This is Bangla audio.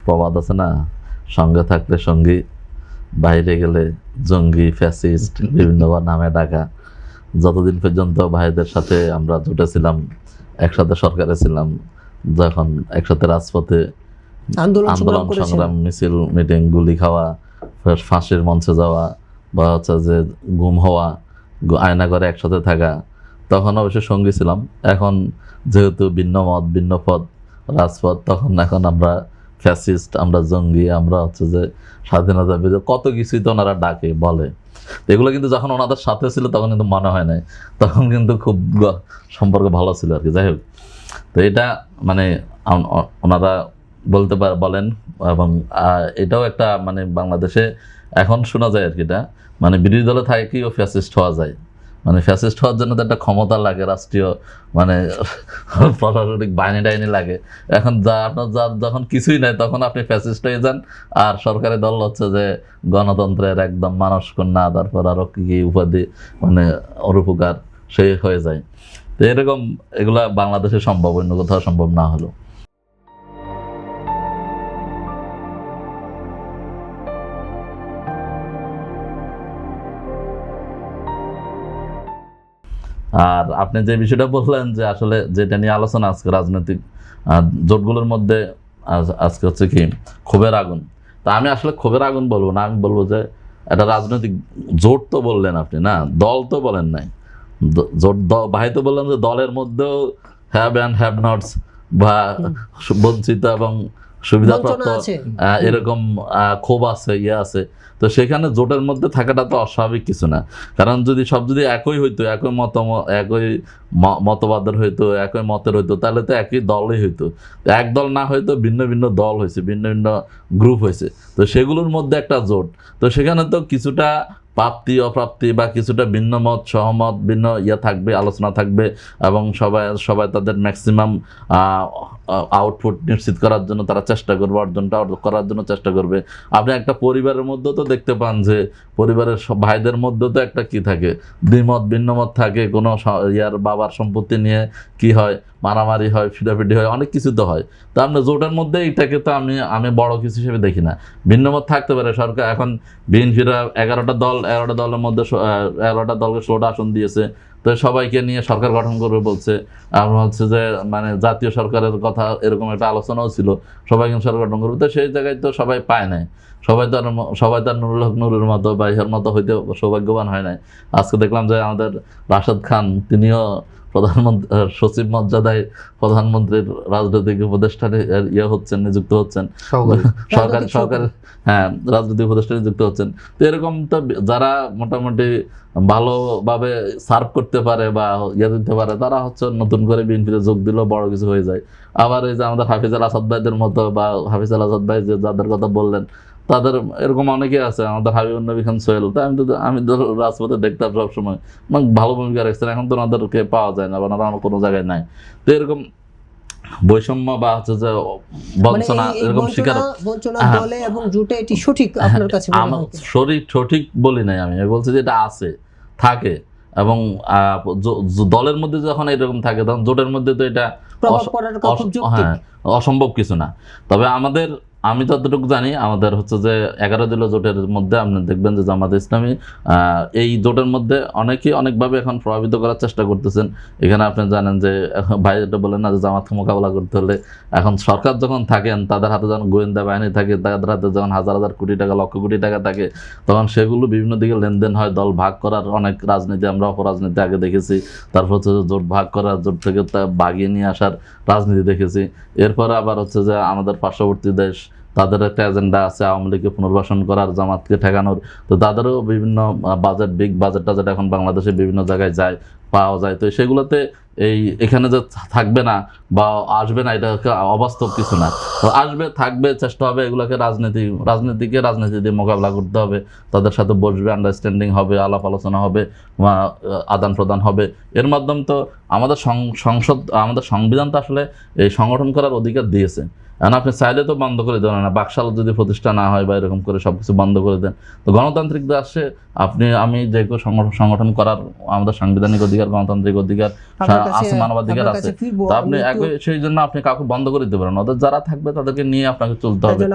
প্রবাদ আছে না, সঙ্গে থাকলে সঙ্গী, বাইরে গেলে জঙ্গি, ফ্যাসিস্ট বিভিন্ন নামে ডাকা। যতদিন পর্যন্ত ভাইদের সাথে আমরা জুটেছিলাম, একসাথে সরকারে ছিলাম, যখন একসাথে রাজপথে আন্দোলন সংগ্রাম, মিছিল, মিটিং, গুলি খাওয়া, ফাঁসির মঞ্চে যাওয়া, বা হচ্ছে যে গুম হওয়া, আয়না করে একসাথে থাকা, তখন অবশ্যই সঙ্গী ছিলাম। এখন যেহেতু ভিন্ন মত, ভিন্ন পথ, রাজপথ, এখন আমরা ফ্যাসিস্ট, আমরা জঙ্গি, আমরা হচ্ছে যে স্বাধীনতা বিরোধী, কত কিছুই তো ওনারা ডাকে বলে। এগুলো কিন্তু যখন ওনাদের সাথে ছিল তখন কিন্তু মনে হয় নাই, তখন কিন্তু খুব সম্পর্ক ভালো ছিল আর কি। যাই হোক, তো এটা মানে ওনারা বলেন। এবং এটাও একটা মানে বাংলাদেশে এখন শোনা যায় আর কি, এটা মানে বিরোধী দলে থাকেও ফ্যাসিস্ট হওয়া যায়। মানে ফ্যাসিস্ট হওয়ার জন্য তো একটা ক্ষমতা লাগে, রাষ্ট্রীয় মানে প্রশাসনিক বাহিনী টাইনি লাগে। এখন আপনার যখন কিছুই নাই তখন আপনি ফ্যাসিস্ট হয়ে যান, আর সরকারি দল হচ্ছে যে গণতন্ত্রের একদম মানস কন্যা, তারপর আরো কি উপাধি মানে অরূপকার সেই হয়ে যায়। তো এরকম এগুলা বাংলাদেশে সম্ভব, অন্য কোথাও সম্ভব না হলো। আর আপনি যে বিষয়টা বললেন যে আসলে যেটা নিয়ে আলোচনা আজকে, রাজনৈতিক জোটগুলোর মধ্যে আজকে হচ্ছে কি ক্ষোভের আগুন। তা আমি আসলে ক্ষোভের আগুন বলবো না, আমি বলবো যে এটা রাজনৈতিক জোট তো বললেন আপনি, না দল তো বলেন নাই। জোট ভাই তো বললেন যে দলের মধ্যেও হ্যাভ অ্যান্ড হ্যাভ নটস বা বঞ্চিত এবং সুবিধাপ্রাপ্ত এরকম ক্ষোভ আছে, ইয়ে আছে। তো সেখানে জোটের মধ্যে থাকাটা তো অস্বাভাবিক কিছু না। কারণ যদি একই হইতো, একই মতবাদের হইতো, একই মতের হইতো, তাহলে তো একই দলই হইতো। এক দল না হয়তো ভিন্ন ভিন্ন দল হয়েছে, ভিন্ন ভিন্ন গ্রুপ হয়েছে। তো সেগুলোর মধ্যে একটা জোট, তো সেখানে তো কিছুটা প্রাপ্তি অপ্রাপ্তি বা কিছুটা ভিন্ন মত সহমত, ভিন্ন থাকবে, আলোচনা থাকবে, এবং সবাই তাদের ম্যাক্সিমাম আউটপুট নিশ্চিত করার জন্য তারা চেষ্টা করবে, অর্জনটা করার জন্য চেষ্টা করবে। আপনি একটা পরিবারের মধ্যেও তো দেখতে পান যে পরিবারের সব ভাইদের মধ্যেও তো একটা কি থাকে, দ্বিমত ভিন্নমত থাকে। কোনো বাবার সম্পত্তি নিয়ে কি হয়, মারামারি হয়, ফিটাফিটি হয়, অনেক কিছু তো হয়। তো আপনার জোটের মধ্যে এটাকে তো আমি বড় কিছু হিসেবে দেখি না। ভিন্নমত থাকতে পারে। সরকার এখন বিএনপিরা 11টা দলের মধ্যে 11টা দলকে 16টা আসন দিয়েছে। তো সবাইকে নিয়ে সরকার গঠন করবে বলছে। আর হচ্ছে যে মানে জাতীয় সরকারের কথা এরকম একটা আলোচনাও ছিল, সবাই কিন্তু সরকার গঠন করবে। তো সেই জায়গায় তো সবাই পায় নাই, সবাই তো নুরুল হক নুরের মতো বা ইহার মতো হইতে সৌভাগ্যবান হয় নাই। আজকে দেখলাম যে আমাদের রাশেদ খান, তিনিও প্রধানমন্ত্রী সচিব মর্যাদায় প্রধানমন্ত্রীর রাজনৈতিক উপদেষ্টার নিযুক্ত হচ্ছেন, সরকার হ্যাঁ রাজনৈতিক উপদেষ্টা নিযুক্ত হচ্ছেন। তো এরকম তো যারা মোটামুটি ভালোভাবে সার্ভ করতে পারে বা দিতে পারে, তারা হচ্ছে নতুন করে বিএনপিতে যোগ দিলেও বড় কিছু হয়ে যায়। আবার এই যে আমাদের হাফিজ আল আসাদ ভাইদের মতো, বা হাফিজ আল আসাদ ভাই যে যাদের কথা বললেন, তাদের এরকম অনেকে আছে, আমাদের হাবিবুর নবী খান সোহেল। তো আমি তো রাজপথে দেখতাম সবসময়, ভালো ভূমিকা রাখছেন। এখন তো ওনাদেরকে পাওয়া যায় না, বা ওনারা কোনো জায়গায় নাই। তো এরকম বৈষম্য বা হচ্ছে যে বঞ্চনা, এরকম শিকার দলে এবং জোটে এটি সঠিক আপনার কাছে মনে হয়? সঠিক বলি নাই, আমি বলছি যে এটা আছে, থাকে। এবং দলের মধ্যে যখন এরকম থাকে, তখন জোটের মধ্যে তো এটা অসম্ভব কিছু না। তবে আমি যতটুকু জানি, আমাদের হচ্ছে যে 11 দলীয় জোটের মধ্যে আপনি দেখবেন যে জামাত ইসলামী এই জোটের মধ্যে অনেকেই অনেকভাবে এখন প্রভাবিত করার চেষ্টা করতেছেন। এখানে আপনি জানেন যে ভাই এটা বলেন না যে জামাতকে মোকাবেলা করতে হলে এখন সরকার যখন থাকেন, তাদের হাতে যখন গোয়েন্দা বাহিনী থাকে, তাদের হাতে যখন হাজার হাজার কোটি টাকা, লক্ষ কোটি টাকা থাকে, তখন সেগুলো বিভিন্ন দিকে লেনদেন হয়। দল ভাগ করার অনেক রাজনীতি, আমরা অপরাজনীতি আগে দেখেছি। তারপর হচ্ছে যে জোট ভাগ করার, জোট থেকে তা বাগিয়ে নিয়ে আসার রাজনীতি দেখেছি। এরপরে আবার হচ্ছে যে আমাদের পার্শ্ববর্তী দেশ, তাদের একটা এজেন্ডা আছে আওয়ামী লীগকে পুনর্বাসন করার, জামাতকে ঠেকানোর। তো তাদেরও বিভিন্ন বিগ বাজেট টাজেট এখন বাংলাদেশে বিভিন্ন জায়গায় পাওয়া যায়। তো সেগুলোতে এখানে যে থাকবে না বা আসবে না, এটা অবাস্তব কিছু না। তো আসবে, থাকবে, চেষ্টা হবে এগুলোকে রাজনীতি দিয়ে মোকাবেলা করতে হবে। তাদের সাথে বসবে, আন্ডারস্ট্যান্ডিং হবে, আলাপ আলোচনা হবে, আদান প্রদান হবে। এর মাধ্যমে তো আমাদের আমাদের সংবিধান তো আসলে এই সংগঠন করার অধিকার দিয়েছে। এখন আপনি চাইলে তো বন্ধ করে দেবেন না, বাকশাল যদি প্রতিষ্ঠা না হয় বা এরকম করে সবকিছু বন্ধ করে দেন। তো গণতান্ত্রিক দেশে আমি যে কেউ সংগঠন করার আমাদের সাংবিধানিক অধিকার, গণতান্ত্রিক অধিকার আছে, মানবাধিকার আছে। তো আপনি সেই জন্য আপনি কাউকে বন্ধ করে দিতে পারেন। ওদের যারা থাকবে তাদেরকে নিয়ে আপনাকে চলতে হবে।